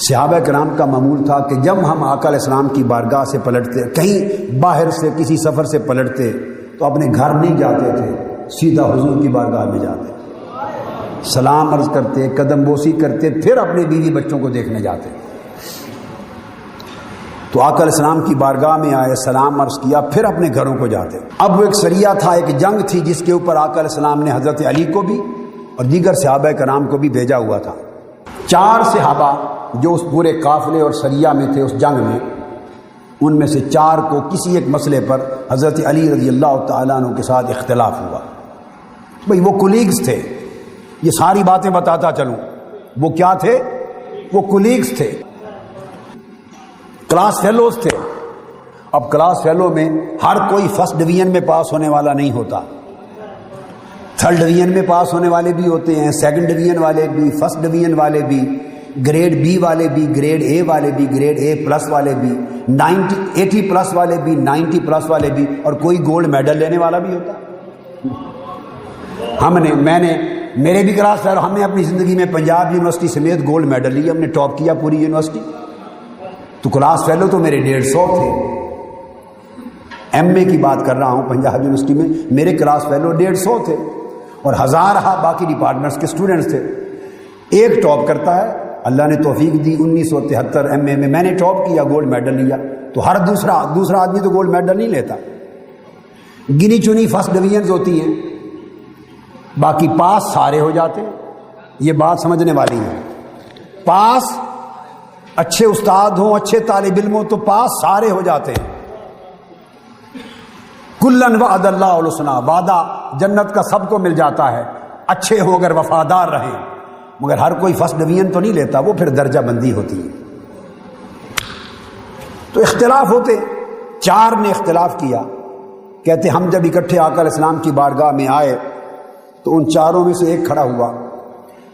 صحابہ کرام کا معمول تھا کہ جب ہم آقا علیہ السلام کی بارگاہ سے پلٹتے، کہیں باہر سے کسی سفر سے پلٹتے، تو اپنے گھر نہیں جاتے تھے، سیدھا حضور کی بارگاہ میں جاتے، سلام عرض کرتے، قدم بوسی کرتے، پھر اپنے بیوی بچوں کو دیکھنے جاتے۔ تو آقا علیہ السلام کی بارگاہ میں آئے، سلام عرض کیا، پھر اپنے گھروں کو جاتے۔ اب وہ ایک سریہ تھا، ایک جنگ تھی جس کے اوپر آقا علیہ السلام نے حضرت علی کو بھی اور دیگر صحابہ کرام کو بھی بھیجا ہوا تھا۔ 4 صحابہ جو اس پورے قافلے اور سریہ میں تھے اس جنگ میں، ان میں سے 4 کو کسی ایک مسئلے پر حضرت علی رضی اللہ تعالیٰ عنہ کے ساتھ اختلاف ہوا۔ بھئی وہ کولیگز تھے، یہ ساری باتیں بتاتا چلوں، وہ کیا تھے؟ وہ کولیگز تھے، کلاس فیلوز تھے۔ اب کلاس فیلو میں ہر کوئی فرسٹ ڈویژن میں پاس ہونے والا نہیں ہوتا، 3rd ڈویژن میں پاس ہونے والے بھی ہوتے ہیں، 2nd ڈویژن والے بھی، 1st ڈویژن والے بھی، گریڈ بی والے بھی، گریڈ اے والے بھی، گریڈ اے پلس والے بھی، 80 پلس والے بھی، 90 پلس والے بھی، اور کوئی گولڈ میڈل لینے والا بھی ہوتا۔ میرے بھی کلاس فیلو، ہم نے اپنی زندگی میں پنجاب یونیورسٹی سمیت گولڈ میڈل لیا، ہم نے ٹاپ کیا پوری یونیورسٹی۔ تو کلاس فیلو تو میرے 150 تھے، ایم اے کی بات کر رہا ہوں، پنجاب یونیورسٹی میں میرے کلاس فیلو 150 تھے، اور 1000 باقی ڈپارٹمنٹس کے اسٹوڈنٹس تھے۔ ایک ٹاپ کرتا ہے، اللہ نے توفیق دی 1973 ایم اے میں میں نے ٹاپ کیا، گولڈ میڈل لیا، تو ہر دوسرا آدمی تو گولڈ میڈل نہیں لیتا، گنی چنی فرسٹ ڈویژنز ہوتی ہیں، باقی پاس سارے ہو جاتے ہیں۔ یہ بات سمجھنے والی ہے، پاس اچھے استاد ہوں، اچھے طالب علم ہوں تو پاس سارے ہو جاتے ہیں۔ کلن وعد اللہ الحسنی، وعدہ جنت کا سب کو مل جاتا ہے، اچھے ہو اگر وفادار رہیں، مگر ہر کوئی فرسٹ ڈویژن تو نہیں لیتا، وہ پھر درجہ بندی ہوتی ہے۔ تو اختلاف ہوتے، 4 نے اختلاف کیا، کہتے ہم جب اکٹھے آقا علیہ السلام کی بارگاہ میں آئے تو ان 4 میں سے ایک کھڑا ہوا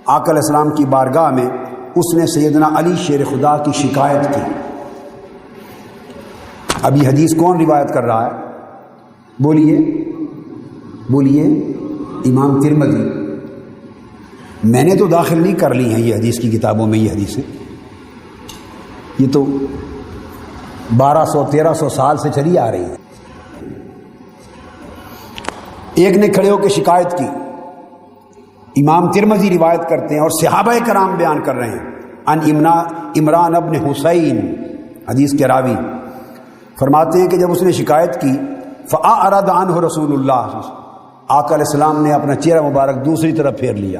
آقا علیہ السلام کی بارگاہ میں، اس نے سیدنا علی شیر خدا کی شکایت کی۔ اب یہ حدیث کون روایت کر رہا ہے؟ بولیے امام ترمذی۔ میں نے تو داخل نہیں کر لی ہیں یہ حدیث کی کتابوں میں، یہ حدیثیں یہ تو 1200-1300 سال سے چلی آ رہی ہیں۔ ایک نے کھڑے ہو کے شکایت کی، امام ترمذی روایت کرتے ہیں اور صحابہ کرام بیان کر رہے ہیں، ان عمران ابن حسین، حدیث کے راوی فرماتے ہیں کہ جب اس نے شکایت کی، فأعرض عنہ رسول اللہ، آقا علیہ السلام نے اپنا چہرہ مبارک دوسری طرف پھیر لیا،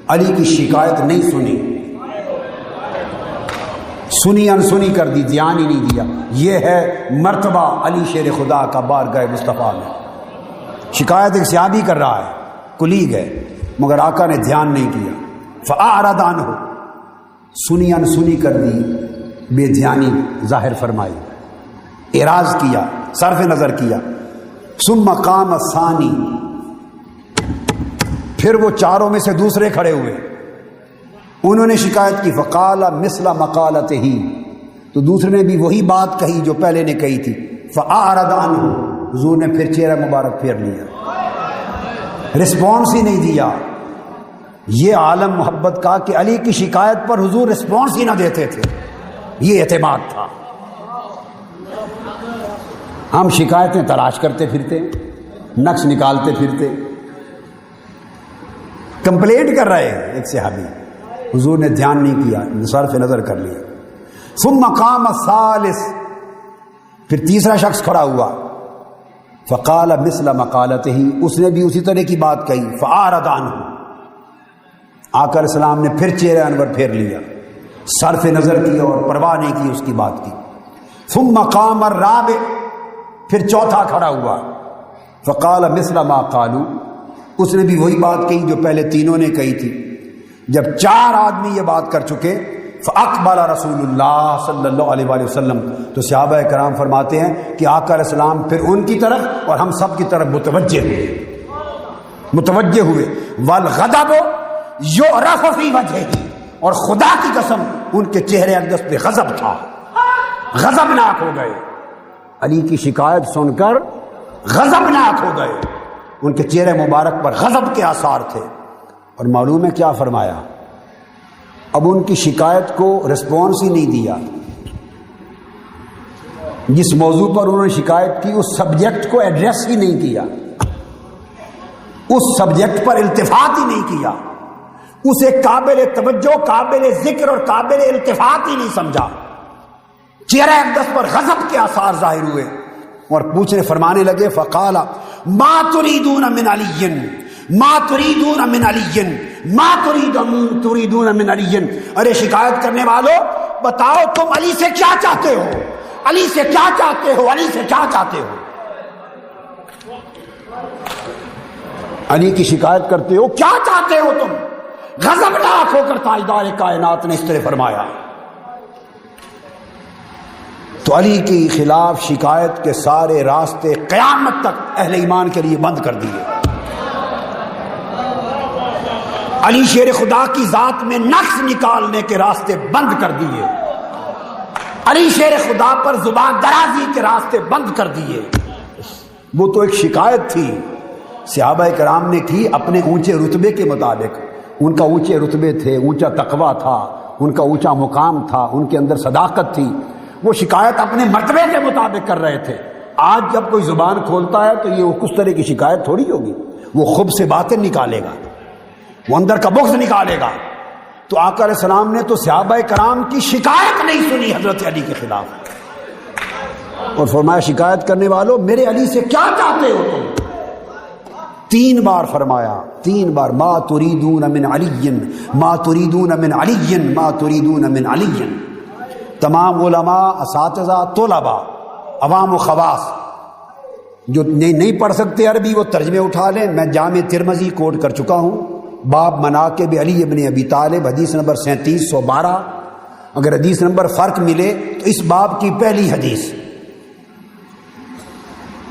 علی کی شکایت نہیں سنی انسنی کر دی، دھیان ہی نہیں دیا۔ یہ ہے مرتبہ علی شیر خدا کا بارگاہ مصطفیٰ میں۔ شکایت ایک صحابی کر رہا ہے، کلیگ ہے، مگر آقا نے دھیان نہیں کیا، فأعرض عنہ، سنی انسنی کر دی، بے دھیانی ظاہر فرمائی، اعراض کیا، صرف نظر کیا۔ ثم قام الثانی، پھر وہ 4 میں سے دوسرے کھڑے ہوئے، انہوں نے شکایت کی، فقال مثل مقالتہ، تو دوسرے نے بھی وہی بات کہی جو پہلے نے کہی تھی، فأعرض عنہ، حضور نے پھر چہرہ مبارک پھیر لیا، رسپانس ہی نہیں دیا۔ یہ عالم محبت کا کہ علی کی شکایت پر حضور رسپانس ہی نہ دیتے تھے، یہ اعتماد تھا۔ ہم شکایتیں تلاش کرتے پھرتے، نقش نکالتے پھرتے، کمپلینٹ کر رہے ہیں ایک صحابی، حضور نے دھیان نہیں کیا، صرف نظر کر لیا۔ ثم قام الثالث، پھر تیسرا شخص کھڑا ہوا، فقال مثل مقالتہ، اس نے بھی اسی طرح کی بات کہی، فأعرض عنہ، آقا علیہ السلام نے پھر چہرہ انور پھیر لیا، صرف نظر کیا اور پرواہ نہیں کی اس کی بات کی۔ ثم قام الرابع، پھر چوتھا کھڑا ہوا، فقال مثل ما قالوا، اس نے بھی وہی بات کہی جو پہلے تینوں نے کہی تھی۔ جب 4 آدمی یہ بات کر چکے، فاقبل رسول اللہ صلی اللہ علیہ وآلہ وسلم، تو صحابہ کرام فرماتے ہیں کہ آقا علیہ السلام پھر ان کی طرف اور ہم سب کی طرف متوجہ ہوئے، والغضب یعرف فی وجہہ، اور خدا کی قسم ان کے چہرے اقدس پہ غضب تھا، غضبناک ہو گئے، علی کی شکایت سن کر غضبناک ہو گئے، ان کے چہرے مبارک پر غضب کے آثار تھے۔ اور معلوم ہے کیا فرمایا؟ اب ان کی شکایت کو رسپانس ہی نہیں دیا، جس موضوع پر انہوں نے شکایت کی اس سبجیکٹ کو ایڈریس ہی نہیں کیا، اس سبجیکٹ پر التفات ہی نہیں کیا، اسے قابل توجہ، قابل ذکر اور قابل التفات ہی نہیں سمجھا، چہرہ اقدس پر غضب کے آثار ظاہر ہوئے اور پوچھنے فرمانے لگے فقال ما تريدون من علی ما تريدون من علی ما تريدون من علی، ارے شکایت کرنے والوں بتاؤ تم علی سے کیا چاہتے ہو، علی سے کیا چاہتے ہو، علی سے کیا چاہتے ہو، علی کی شکایت کرتے ہو، کیا چاہتے ہو تم؟ غضبناک ہو کر تاجدار کائنات نے اس طرح فرمایا۔ تو علی کے خلاف شکایت کے سارے راستے قیامت تک اہل ایمان کے لیے بند کر دیے۔ علی شیر خدا کی ذات میں نقص نکالنے کے راستے بند کر دیے، علی شیر خدا پر زبان درازی کے راستے بند کر دیے۔ وہ تو ایک شکایت تھی صحابہ کرام نے کی اپنے اونچے رتبے کے مطابق، ان کا اونچے رتبے تھے، اونچا تقویٰ تھا، ان کا اونچا مقام تھا، ان کے اندر صداقت تھی، وہ شکایت اپنے مرتبے کے مطابق کر رہے تھے۔ آج جب کوئی زبان کھولتا ہے تو یہ کس طرح کی شکایت تھوڑی ہوگی، وہ خب سے باتیں نکالے گا، وہ اندر کا بغض نکالے گا۔ تو آقا علیہ السلام نے تو صحابہ کرام کی شکایت نہیں سنی حضرت علی کے خلاف، اور فرمایا شکایت کرنے والوں میرے علی سے کیا چاہتے ہو تم؟ 3 بار فرمایا، 3 بار ما تريدون من علی ما تريدون من علی ما تريدون من علی۔ تمام علماء، اساتذہ، طلباء، عوام و خواص جو نہیں پڑھ سکتے عربی وہ ترجمے اٹھا لیں، میں جامع ترمذی کوٹ کر چکا ہوں، باب مناقب علی ابن ابی طالب، حدیث نمبر 3712۔ اگر حدیث نمبر فرق ملے تو اس باب کی پہلی حدیث،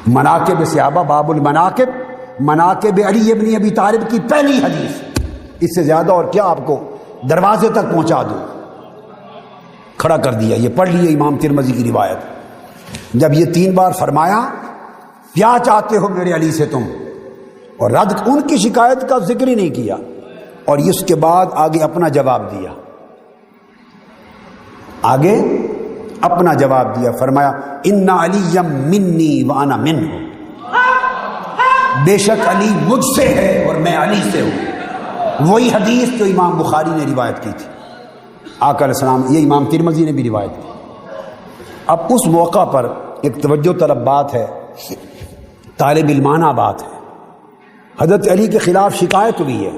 مناقب صحابہ، باب المناقب، مناقب علی ابن ابی طالب کی پہلی حدیث۔ اس سے زیادہ اور کیا آپ کو دروازے تک پہنچا دوں، کھڑا کر دیا، یہ پڑھ لیے امام ترمذی کی روایت۔ جب یہ 3 بار فرمایا کیا چاہتے ہو میرے علی سے تم، اور رد ان کی شکایت کا ذکر ہی نہیں کیا، اور اس کے بعد آگے اپنا جواب دیا، آگے اپنا جواب دیا، فرمایا ان علی منی وانا منہ، بے شک علی مجھ سے ہے اور میں علی سے ہوں۔ وہی حدیث جو امام بخاری نے روایت کی تھی، آقا علیہ السلام، یہ امام ترمذی نے بھی روایت کی۔ اب اس موقع پر ایک توجہ طلب بات ہے، طالب علمانہ بات ہے، حضرت علی کے خلاف شکایت ہوئی ہے۔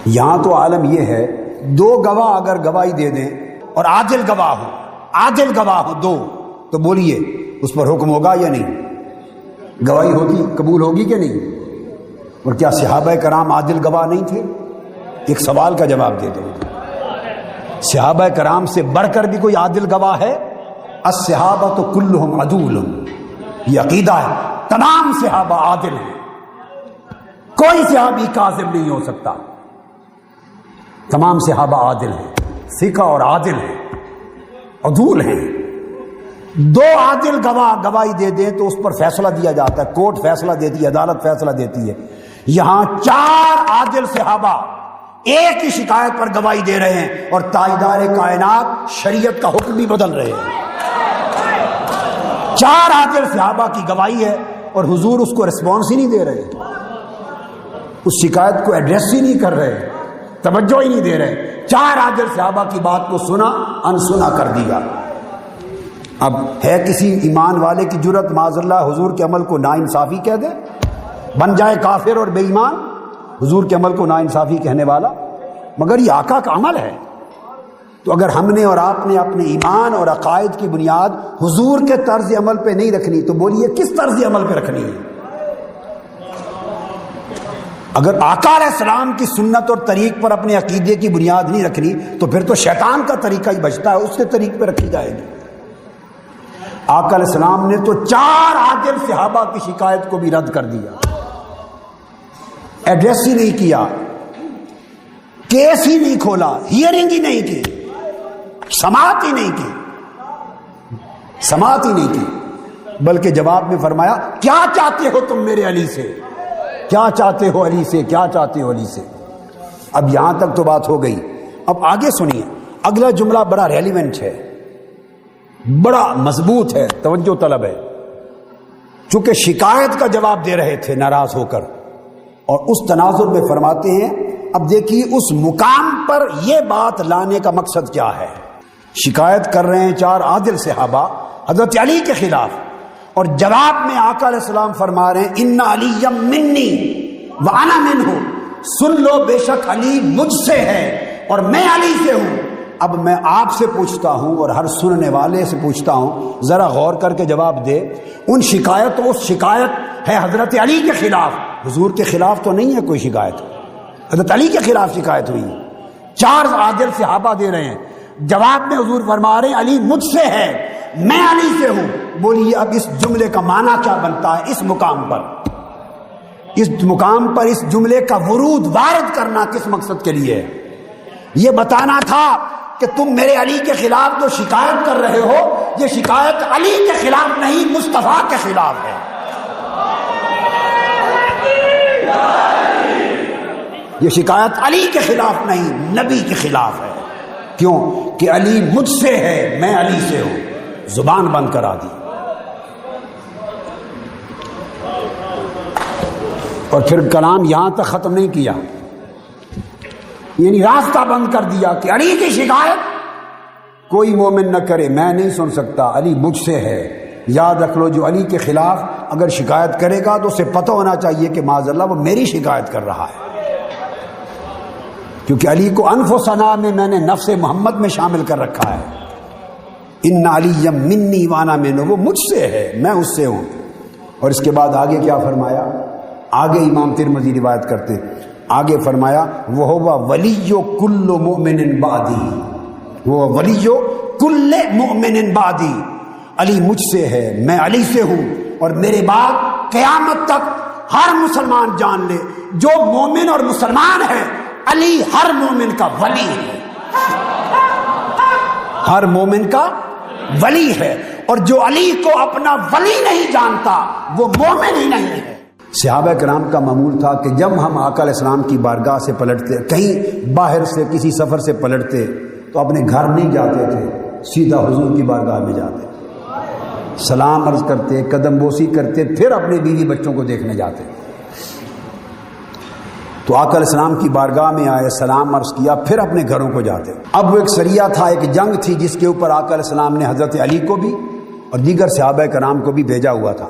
یہاں تو عالم یہ ہے 2 گواہ اگر گواہی دے دیں اور عادل گواہ ہو 2، تو بولیے اس پر حکم ہوگا یا نہیں؟ گواہی ہوگی، قبول ہوگی کہ نہیں؟ اور کیا صحابہ کرام عادل گواہ نہیں تھے؟ ایک سوال کا جواب دے دو، صحابہ کرام سے بڑھ کر بھی کوئی عادل گواہ ہے؟ الصحابہ تو کلہم عدول، یہ عقیدہ ہے، تمام صحابہ عادل ہیں، کوئی صحابی کاذب نہیں ہو سکتا، تمام صحابہ عادل ہیں، ثقہ اور عادل ہیں، عدول ہیں۔ 2 عادل گواہ گواہی دے دیں تو اس پر فیصلہ دیا جاتا ہے، کورٹ فیصلہ دیتی ہے، عدالت فیصلہ دیتی ہے۔ یہاں 4 عادل صحابہ ایک ہی شکایت پر گواہی دے رہے ہیں، اور تاجدار کائنات شریعت کا حکم بھی بدل رہے ہیں۔ 4 عادل صحابہ کی گواہی ہے اور حضور اس کو ریسپانس ہی نہیں دے رہے، اس شکایت کو ایڈریس ہی نہیں کر رہے، توجہ ہی نہیں دے رہے۔ 4 عادل صحابہ کی بات کو سنا، انسنا کر دیا۔ اب ہے کسی ایمان والے کی جرأت معاذ اللہ حضور کے عمل کو ناانصافی کہہ دے، بن جائے کافر اور بے ایمان حضور کے عمل کو ناانصافی کہنے والا؟ مگر یہ آقا کا عمل ہے۔ تو اگر ہم نے اور آپ نے اپنے ایمان اور عقائد کی بنیاد حضور کے طرز عمل پہ نہیں رکھنی تو بولیے کس طرز عمل پہ رکھنی ہے؟ اگر آقا علیہ السلام کی سنت اور طریق پر اپنے عقیدے کی بنیاد نہیں رکھنی تو پھر تو شیطان کا طریقہ ہی بچتا ہے، اس کے طریق پہ رکھی جائے گی۔ آقا علیہ السلام نے تو 4 عادل صحابہ کی شکایت کو بھی رد کر دیا، ایڈریس ہی نہیں کیا، کیس ہی نہیں کھولا، ہیئرنگ ہی نہیں کی، سماعت ہی نہیں کی، بلکہ جواب میں فرمایا کیا چاہتے ہو تم میرے علی سے، کیا چاہتے ہو علی سے، کیا چاہتے ہو علی سے؟ اب یہاں تک تو بات ہو گئی. اب آگے سنیے, اگلا جملہ بڑا ریلیونٹ ہے, بڑا مضبوط ہے, توجہ طلب ہے. چونکہ شکایت کا جواب دے رہے تھے ناراض ہو کر, اور اس تناظر میں فرماتے ہیں اب دیکھیے اس مقام پر یہ بات لانے کا مقصد کیا ہے. شکایت کر رہے ہیں 4 عادل صحابہ حضرت علی کے خلاف, اور جواب میں آقا علیہ السلام فرما رہے ہیں ان علی منی وانا منہ, سن لو بے شک علی مجھ سے ہے اور میں علی سے ہوں. اب میں آپ سے پوچھتا ہوں اور ہر سننے والے سے پوچھتا ہوں, ذرا غور کر کے جواب دے. ان شکایت اس شکایت ہے حضرت علی کے خلاف, حضور کے خلاف تو نہیں ہے کوئی شکایت, حضرت علی کے خلاف شکایت ہوئی. 4 عادل صحابہ دے رہے ہیں, جواب میں حضور فرما رہے ہیں علی مجھ سے ہے, میں علی سے ہوں. بولیے اب اس جملے کا معنی کیا بنتا ہے؟ اس مقام پر, اس مقام پر اس جملے کا ورود وارد کرنا کس مقصد کے لیے ہے؟ یہ بتانا تھا کہ تم میرے علی کے خلاف جو شکایت کر رہے ہو, یہ شکایت علی کے خلاف نہیں مصطفیٰ کے خلاف ہے. یہ شکایت علی کے خلاف نہیں, نبی کے خلاف ہے. کیوں کہ علی مجھ سے ہے, میں علی سے ہوں. زبان بند کرا دی, اور پھر کلام یہاں تک ختم نہیں کیا, یعنی راستہ بند کر دیا کہ علی کی شکایت کوئی مومن نہ کرے, میں نہیں سن سکتا, علی مجھ سے ہے. یاد رکھ لو, جو علی کے خلاف اگر شکایت کرے گا تو اسے پتہ ہونا چاہیے کہ معاذ اللہ وہ میری شکایت کر رہا ہے, کیونکہ علی کو انفسنا میں نے نفس محمد میں شامل کر رکھا ہے. ان علی منی وانا منہ, وہ مجھ سے ہے, میں اس سے ہوں. اور اس کے بعد آگے کیا فرمایا؟ آگے امام ترمذی روایت کرتے, آگے فرمایا وہ ولی کل مؤمن بعدی, وہ ولی کل مؤمن بعدی, علی مجھ سے ہے, میں علی سے ہوں, اور میرے بعد قیامت تک ہر مسلمان جان لے جو مومن اور مسلمان ہے علی ہر مومن کا ولی ہے, ہر مومن کا ولی ہے. اور جو علی کو اپنا ولی نہیں جانتا وہ مومن ہی نہیں ہے. صحابہ کرام کا معمول تھا کہ جب ہم آقا علیہ السلام کی بارگاہ سے پلٹتے, کہیں باہر سے کسی سفر سے پلٹتے, تو اپنے گھر نہیں جاتے تھے, سیدھا حضور کی بارگاہ میں جاتے, سلام عرض کرتے, قدم بوسی کرتے, پھر اپنے بیوی بچوں کو دیکھنے جاتے. تو آقا علیہ السلام کی بارگاہ میں آئے, سلام عرض کیا, پھر اپنے گھروں کو جاتے. اب وہ ایک سریہ تھا, ایک جنگ تھی جس کے اوپر آقا علیہ السلام نے حضرت علی کو بھی اور دیگر صحابہ کرام کو بھی بھیجا ہوا تھا.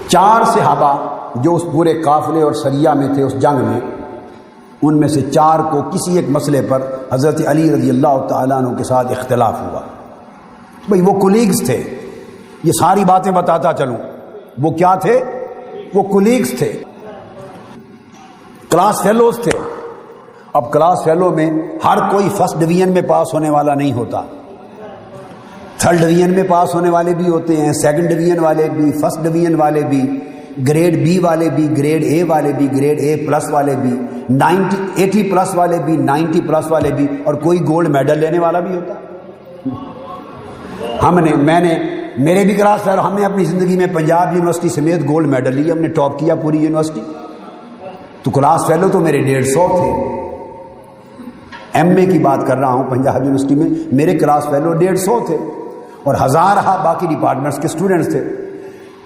4 صحابہ جو اس پورے قافلے اور سریہ میں تھے اس جنگ میں, ان میں سے 4 کو کسی ایک مسئلے پر حضرت علی رضی اللہ تعالیٰ عنہ کے ساتھ اختلاف ہوا. بھئی وہ کولیگز تھے, یہ ساری باتیں بتاتا چلوں, وہ کیا تھے؟ وہ کولیگز تھے, کلاس فیلوز تھے. اب کلاس فیلو میں ہر کوئی فرسٹ ڈویژن میں پاس ہونے والا نہیں ہوتا, 3rd ڈویژن میں پاس ہونے والے بھی ہوتے ہیں, 2nd ڈویژن والے بھی, 1st ڈویژن والے بھی, گریڈ بی والے بھی, گریڈ اے والے بھی, گریڈ اے پلس والے بھی, 80 پلس والے بھی, 90 پلس والے بھی, اور کوئی گولڈ میڈل لینے والا بھی ہوتا. میرے بھی کلاس فیلو, ہم نے اپنی زندگی میں پنجاب یونیورسٹی سمیت گولڈ میڈل لیا, ہم نے ٹاپ کیا پوری یونیورسٹی. تو کلاس فیلو تو میرے 150 تھے. ایم اے کی بات کر رہا ہوں, پنجاب یونیورسٹی میں میرے کلاس فیلو 150 تھے, اور ہزارہ باقی ڈپارٹمنٹس کے اسٹوڈنٹس تھے.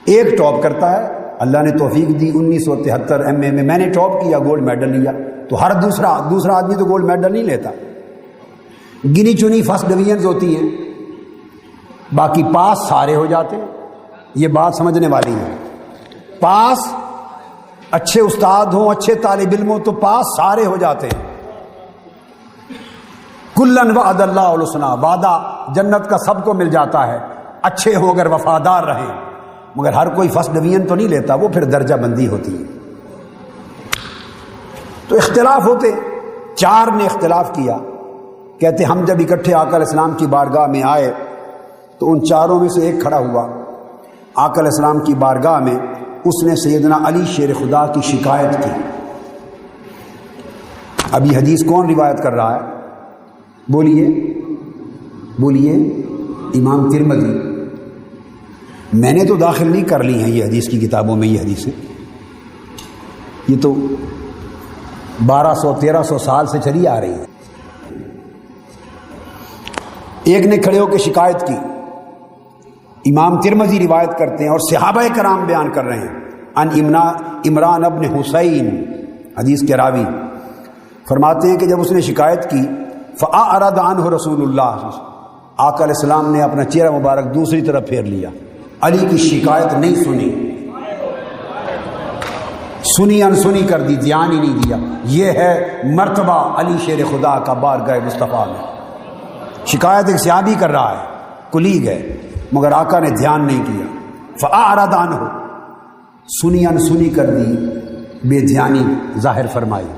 ایک ٹاپ کرتا ہے, اللہ نے توفیق دی 1973 ایم اے میں نے ٹاپ کیا, گولڈ میڈل لیا. تو ہر دوسرا آدمی تو گولڈ میڈل نہیں لیتا, گنی چنی فرسٹ ڈویژنز ہوتی ہیں, باقی پاس سارے ہو جاتے ہیں. یہ بات سمجھنے والی ہے. پاس اچھے استاد ہوں, اچھے طالب علم ہوں تو پاس سارے ہو جاتے ہیں. کلن وعد اللہ الحسنی, وعدہ جنت کا سب کو مل جاتا ہے, اچھے ہو اگر وفادار رہیں. مگر ہر کوئی فرسٹ ڈویژن تو نہیں لیتا, وہ پھر درجہ بندی ہوتی ہے. تو اختلاف ہوتے, 4 نے اختلاف کیا, کہتے ہم جب اکٹھے آقا علیہ السلام کی بارگاہ میں آئے تو ان 4 میں سے ایک کھڑا ہوا آقا علیہ السلام کی بارگاہ میں, اس نے سیدنا علی شیر خدا کی شکایت کی. اب یہ حدیث کون روایت کر رہا ہے؟ بولیے امام ترمذی. میں نے تو داخل نہیں کر لی ہیں یہ حدیث کی کتابوں میں, یہ حدیثیں, یہ تو 1200-1300 سال سے چلی آ رہی ہے۔ ایک نے کھڑے ہو کے شکایت کی، امام ترمذی روایت کرتے ہیں اور صحابہ کرام بیان کر رہے ہیں، ان عمران ابن حسین، حدیث کے راوی فرماتے ہیں کہ جب اس نے شکایت کی فأعرض عنہ رسول اللہ، آقا علیہ السلام نے اپنا چہرہ مبارک دوسری طرف پھیر لیا، علی کی شکایت نہیں سنی، سنی انسنی کر دی، دھیان ہی نہیں دیا۔ یہ ہے مرتبہ علی شیر خدا کا بارگاہ مصطفیٰ میں۔ شکایت ایک صحابی کر رہا ہے، کلیگ ہے، مگر آقا نے دھیان نہیں کیا، فأعرض عنہ، سنی انسنی کر دی، بے دھیانی ظاہر فرمائی،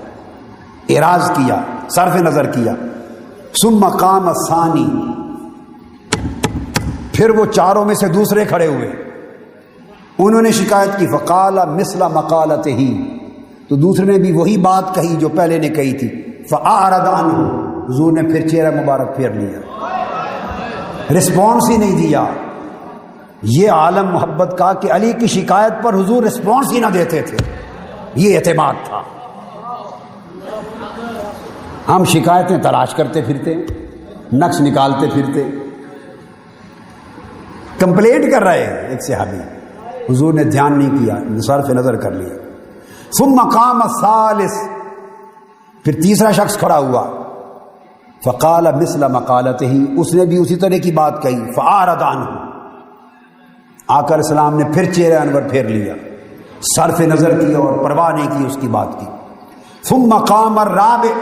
اعراض کیا، صرف نظر کیا۔ ثم قام الثانی، پھر وہ چاروں میں سے دوسرے کھڑے ہوئے، انہوں نے شکایت کی، فقال مثل مقالتہ، تو دوسرے نے بھی وہی بات کہی جو پہلے نے کہی تھی، فأعرض عنہ، حضور نے پھر چہرہ مبارک پھیر لیا، رسپانس ہی نہیں دیا۔ یہ عالم محبت کا کہ علی کی شکایت پر حضور رسپانس ہی نہ دیتے تھے، یہ اعتماد تھا۔ ہم شکایتیں تلاش کرتے پھرتے، نقص نکالتے پھرتے، کمپلینٹ کر رہے ہیں ایک صحابی، حضور نے دھیان نہیں کیا، صرف نظر کر لیا۔ ثم قام الثالث، پھر تیسرا شخص کھڑا ہوا، فقال مثل مقالتہ، اس نے بھی اسی طرح کی بات کہی، فأعرض عنہ، آقا علیہ السلام نے پھر چہرہ انور پھیر لیا، صرف نظر کیا اور پرواہ نہیں کی اس کی بات کی۔ ثم قام الرابع،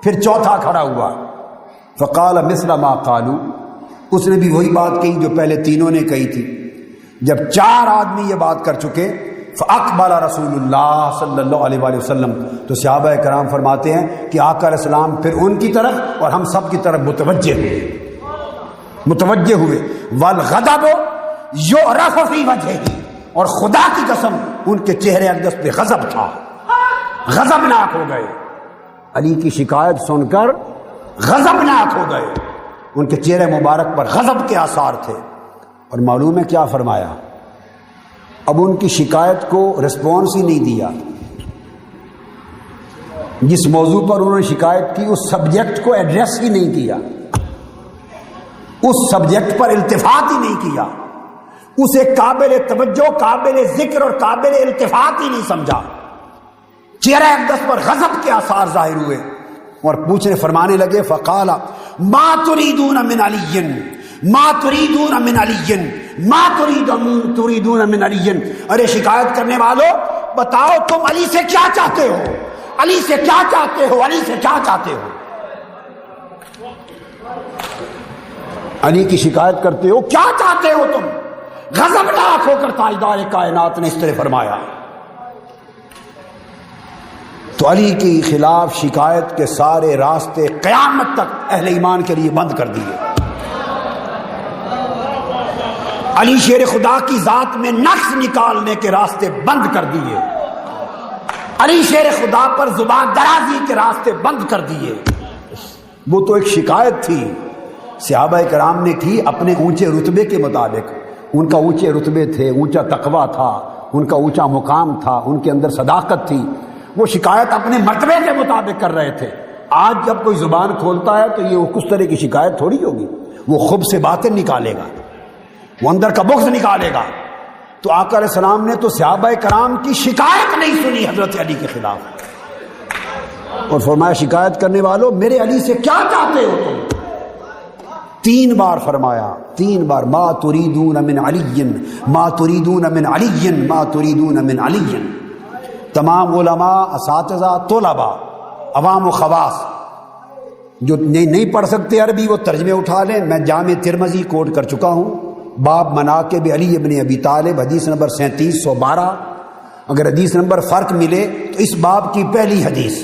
پھر چوتھا کھڑا ہوا، فقال مثل ما قالوا، اس نے بھی وہی بات کہی جو پہلے تینوں نے کہی تھی۔ جب چار آدمی یہ بات کر چکے، فاقبل رسول اللہ صلی اللہ علیہ وآلہ وسلم، تو صحابہ کرام فرماتے ہیں کہ آقا علیہ السلام پھر ان کی طرف اور ہم سب کی طرف متوجہ ہوئے، والغضب یعرف فی وجہہ، اور خدا کی قسم ان کے چہرے اقدس پہ غضب تھا، غضبناک ہو گئے، علی کی شکایت سن کر غضبناک ہو گئے، ان کے چہرے مبارک پر غضب کے آثار تھے۔ اور معلوم ہے کیا فرمایا، اب ان کی شکایت کو رسپانس ہی نہیں دیا، جس موضوع پر انہوں نے شکایت کی اس سبجیکٹ کو ایڈریس ہی نہیں کیا، اس سبجیکٹ پر التفات ہی نہیں کیا، اسے قابل توجہ، قابل ذکر اور قابل التفات ہی نہیں سمجھا، چہرہ اقدس پر غضب کے آثار ظاہر ہوئے اور پوچھنے فرمانے لگے، فقال ما تريدون من علی، ما تريدون من علی، ما تريدون من علی، ارے شکایت کرنے والوں بتاؤ تم علی سے کیا چاہتے ہو، علی سے کیا چاہتے ہو، علی سے کیا چاہتے ہو، علی کی شکایت کرتے ہو، کیا چاہتے ہو تم؟ غضبناک ہو کر تاجدار کائنات نے اس طرح فرمایا۔ تو علی کے خلاف شکایت کے سارے راستے قیامت تک اہل ایمان کے لیے بند کر دیے۔ علی شیر خدا کی ذات میں نقص نکالنے کے راستے بند کر دیے، علی شیر خدا پر زبان درازی کے راستے بند کر دیے۔ وہ تو ایک شکایت تھی، صحابہ کرام نے کی اپنے اونچے رتبے کے مطابق، ان کا اونچے رتبے تھے، اونچا تقویٰ تھا، ان کا اونچا مقام تھا، ان کے اندر صداقت تھی، وہ شکایت اپنے مرتبے کے مطابق کر رہے تھے۔ آج جب کوئی زبان کھولتا ہے تو یہ وہ کس طرح کی شکایت تھوڑی ہوگی، وہ خب سے باتیں نکالے گا، وہ اندر کا بغض نکالے گا۔ تو آقا علیہ السلام نے تو صحابہ کرام کی شکایت نہیں سنی حضرت علی کے خلاف، اور فرمایا شکایت کرنے والوں میرے علی سے کیا چاہتے ہو تم؟ 3 بار فرمایا، 3 بار، ما تريدون من علی، ما تريدون من علی، ما تريدون من علی۔ تمام علماء، اساتذہ، طلباء، عوام و خواص جو نہیں پڑھ سکتے عربی وہ ترجمے اٹھا لیں، میں جامع ترمذی کوٹ کر چکا ہوں، باب مناقب علی ابن ابی طالب، حدیث نمبر 3712۔ اگر حدیث نمبر فرق ملے تو اس باب کی پہلی حدیث،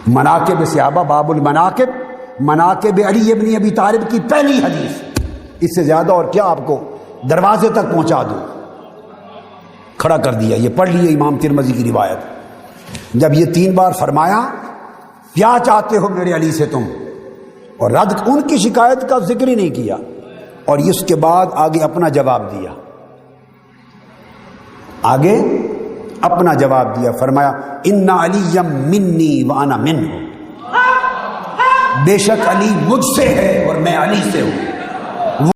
مناقب صحابہ، باب المناقب، مناقب علی ابن ابی طالب کی پہلی حدیث، اس سے زیادہ اور کیا آپ کو دروازے تک پہنچا دوں، کھڑا کر دیا۔ یہ پڑھ لیے امام ترمذی کی روایت۔ جب یہ 3 بار فرمایا کیا چاہتے ہو میرے علی سے تم، اور رد ان کی شکایت کا ذکر ہی نہیں کیا، اور اس کے بعد آگے اپنا جواب دیا، آگے اپنا جواب دیا، فرمایا ان علی منی وانا منہ، بے شک علی مجھ سے ہے اور میں علی سے ہوں۔